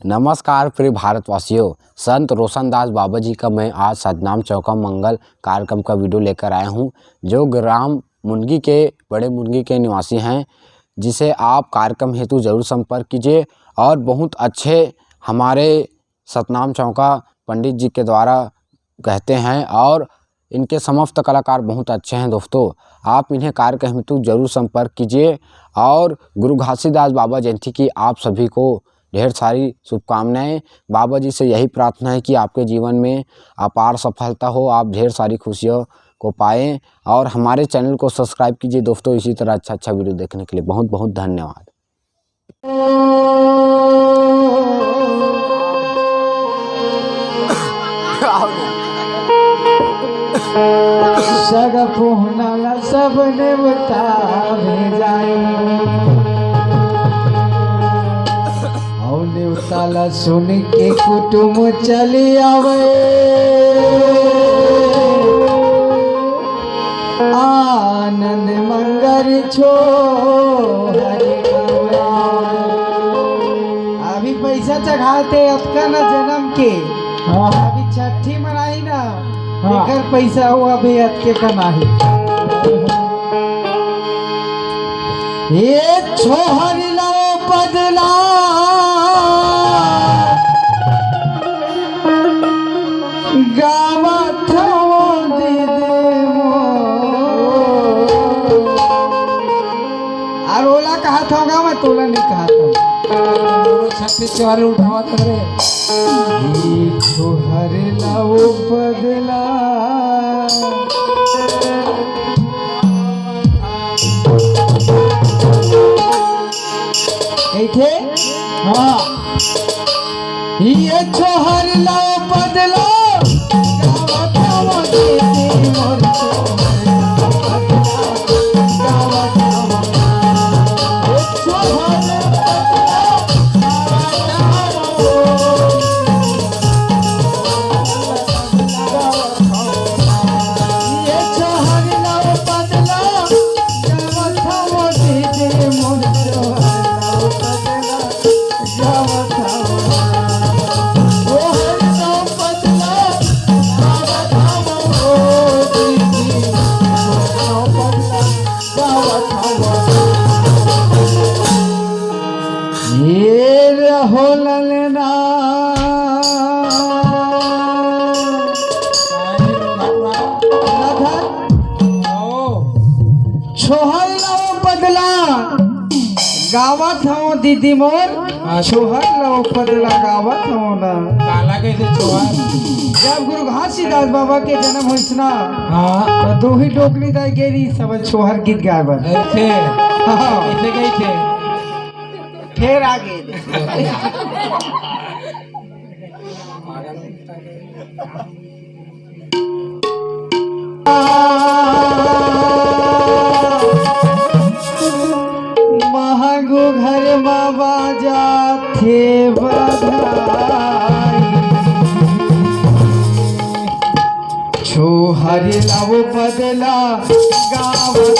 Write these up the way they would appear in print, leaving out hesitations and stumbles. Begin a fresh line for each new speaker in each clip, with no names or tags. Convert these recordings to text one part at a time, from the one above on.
नमस्कार प्रिय भारतवासियों, संत रोशनदास बाबा जी का मैं आज सतनाम चौका मंगल कार्यक्रम का वीडियो लेकर आया हूं, जो ग्राम मुनगी के बड़े मुनगी के निवासी हैं, जिसे आप कार्यक्रम हेतु ज़रूर संपर्क कीजिए। और बहुत अच्छे हमारे सतनाम चौका पंडित जी के द्वारा कहते हैं और इनके समस्त कलाकार बहुत अच्छे हैं। दोस्तों, आप इन्हें कार्यक्रम हेतु ज़रूर संपर्क कीजिए। और गुरु घासीदास बाबा जयंती की आप सभी को ढेर सारी शुभकामनाएं। बाबा जी से यही प्रार्थना है कि आपके जीवन में अपार सफलता हो, आप ढेर सारी खुशियों को पाएं। और हमारे चैनल को सब्सक्राइब कीजिए दोस्तों, इसी तरह अच्छा वीडियो देखने के लिए बहुत बहुत धन्यवाद।
सगपुहनाला सबने बतावे जाई नेवताला सुन के कुटुंब चली आवे, आनंद मंगर छो अभी पैसा चढ़ाते अतका न जन्म के अभी छठी मनाई ना एकर पैसा हुआ भी अतके का नाही। ये छोहरी लो बदला गावत हो दीदी और ओला कहा था होगा, मैं तोला नहीं कहा था। छत्तीस चौहर उठावा करे छोहर लाओ बदला थे। हाँ, ये छोहर लाओ बदला छोहर लाओ बदला गावत हो दीदी मोर, छोहर लाओ बदला गावत हो ना काला कैसे छोहर। जब गुरु घासीदास बाबा के जन्म हुई ना, तो दो ही डोकली दाई गेरी सब छोहर गीत गावे ऐसे। हाँ, ऐसे गई थे फिर आगे महंगो घर बाबा जाते बधाई, छोहर लाओ बदला गावत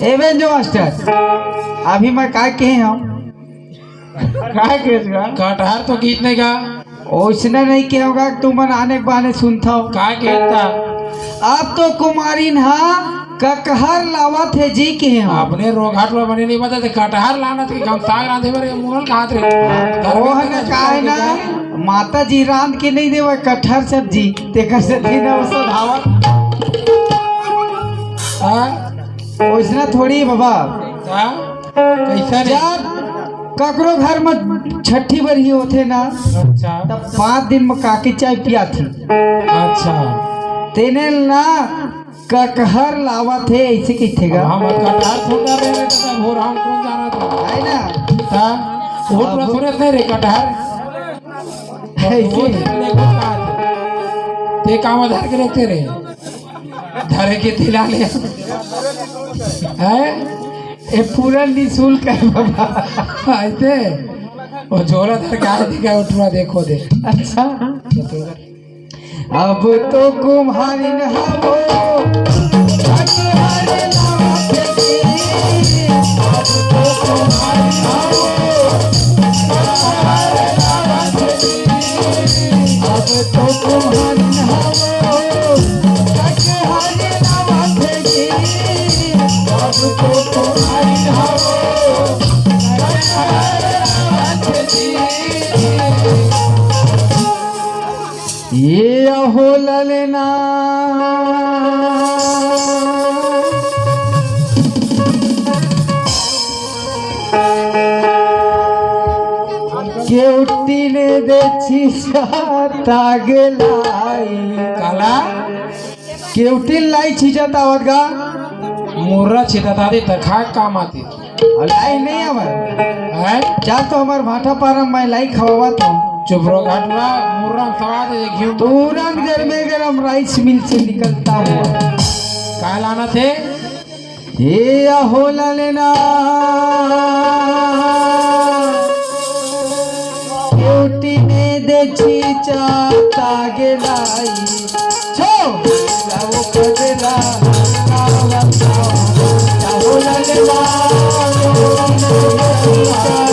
एवें जो मास्टर अभी मैं काय कहे हम काय कहेगा
कटहर तो गीतने का
ओसना नहीं कहे होगा तुम मन आने के बहाने सुनता हो
का कहता
अब तो कुमारी हा ककहर लावत है जी के हम
अपने रोघाट में बने नहीं बता कटहर लाना थे हम साग रांधे मेरे मुरल कहात रे
वो है ना काय ना माता जी रांध के नहीं देवा कटहर सब्जी तेकर से दिन उसो धावत ओसना थोड़ी बाबा
कैसा रे
जब ककरो घर में छठी बरही होते ना
अच्छा
तब 5 दिन में काकी चाय पिया थी
अच्छा
तेने ना ककहर लावा थे ऐसे कहते गा
हम कटहर छोटा रे रे तो भोर हम कौन जाना था
है ना
ता वो पूरा थोड़े नहीं रे कटहर
ऐसे
ले को का ते काम धर के रखते रे धरे के दिला ले है
ये पूरा निःशुल्क है बाबा
ऐसे वो झोला धर के आए दिखा उठवा देखो दे
अच्छा अब तो कुम्हारी नहावो ककहर लावा थे अब तो कुम्हारी नहावो ककहर लावा थे अब तो कुम्हारी नहावो ककहर लावा थे अब तो कुम्हारी नहावो ककहर लावा थे ये अहो ललना केउटी ने देखी जाता गेलाई
काला
केउटी लाई छिजत आवत गा
मुर्रा छिता दी तखा काम आती
लाई नहीं आवत
है
जा तो हमार भाटा पारम मैं लाई खवावत हूँ
चुप रो घाटवा मुर्रा सवाद घी
तुरंत गरम राइस मिल से निकलता हुआ
का लाना थे
हे अहो ललना केउटी ने देखी जाता गेलाई छो लाओ पगला आवत अहो ललना केउटी ने देखी जाता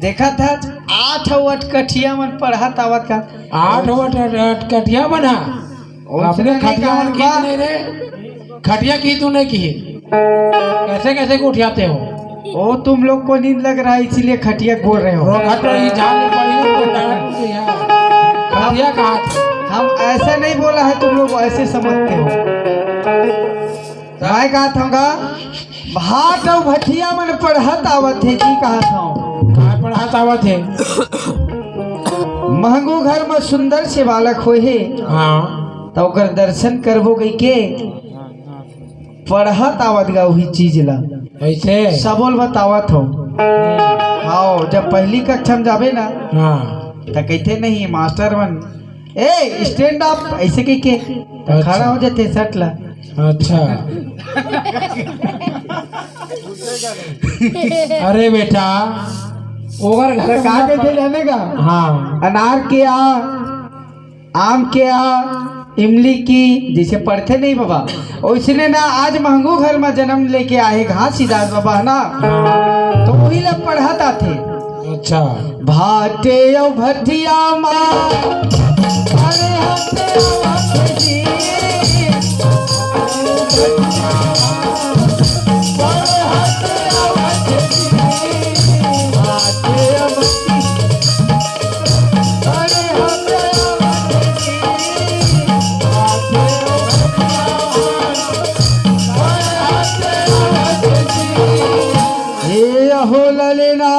देखा था 8 अटकठिया मन पढ़त आवत का
8 अटकठिया बना अपने खटिया मन की नहीं रे खटिया की तूने की कैसे कैसे को उठाते हो
ओ तुम लोग को नींद लग रहा है इसीलिए खटिया बोल रहे हो
रोघट रही जान ले पड़ी ना खटिया कहा था
हम ऐसा नहीं बोला है तुम लोग ऐसे समझते हो मैं कहा था भाट और भटिया मन पढ़त आवत है जी कहा था
पढ़ाता हुआ थे
महंगो घर में सुंदर से बालक हो है
हाँ
तो ओकर दर्शन करबो गई के पढ़त आवत गा वही चीज ला
ऐसे
सबोल बतावत हो हाँ जब पहली कक्षा में जाबे ना
हाँ
तो कहते नहीं मास्टर मन ए स्टैंड अप ऐसे कह के तो खड़ा हो जाते सट ला।
अच्छा अरे बेटा ओवर घर
तो कहा कहते जाने का
हाँ
अनार के आ, आम के आ, इमली की जैसे पढ़ते नहीं बाबा उसने ना आज महंगू घर में जन्म लेके आए घासीदास बाबा है ना, तो वही लोग पढ़ाता थे।
अच्छा
भाटे ओ भटिया माँ अरे हटे ओ भटजी, अरे हटे ओ भटजी, भाटे ओ भटी, अरे हटे ओ भटजी, भाटे ओ भटिया, अरे हटे ओ भटजी, हे अहो ललना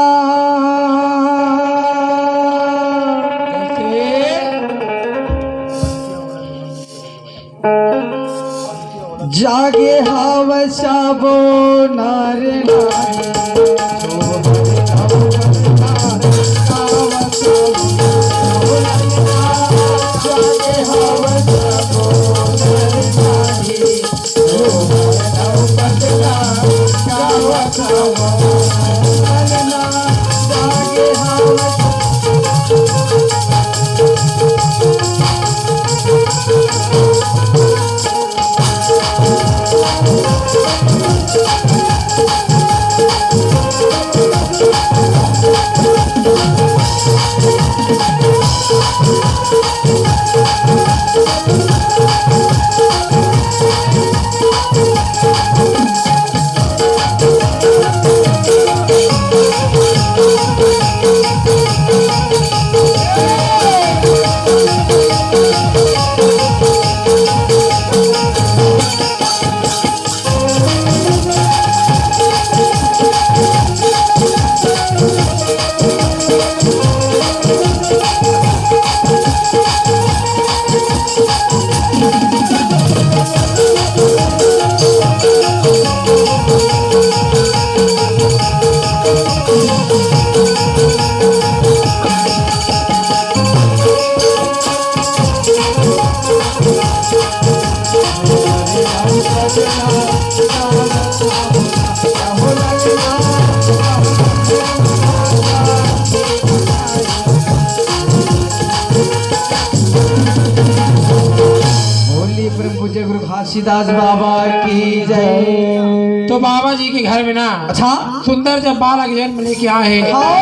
जागे हवसा बो नार गुरु घासीदास बाबा की जय।
तो बाबा जी के घर में ना
अच्छा
सुंदर जब बालक जन्म लेके आए
हाँ।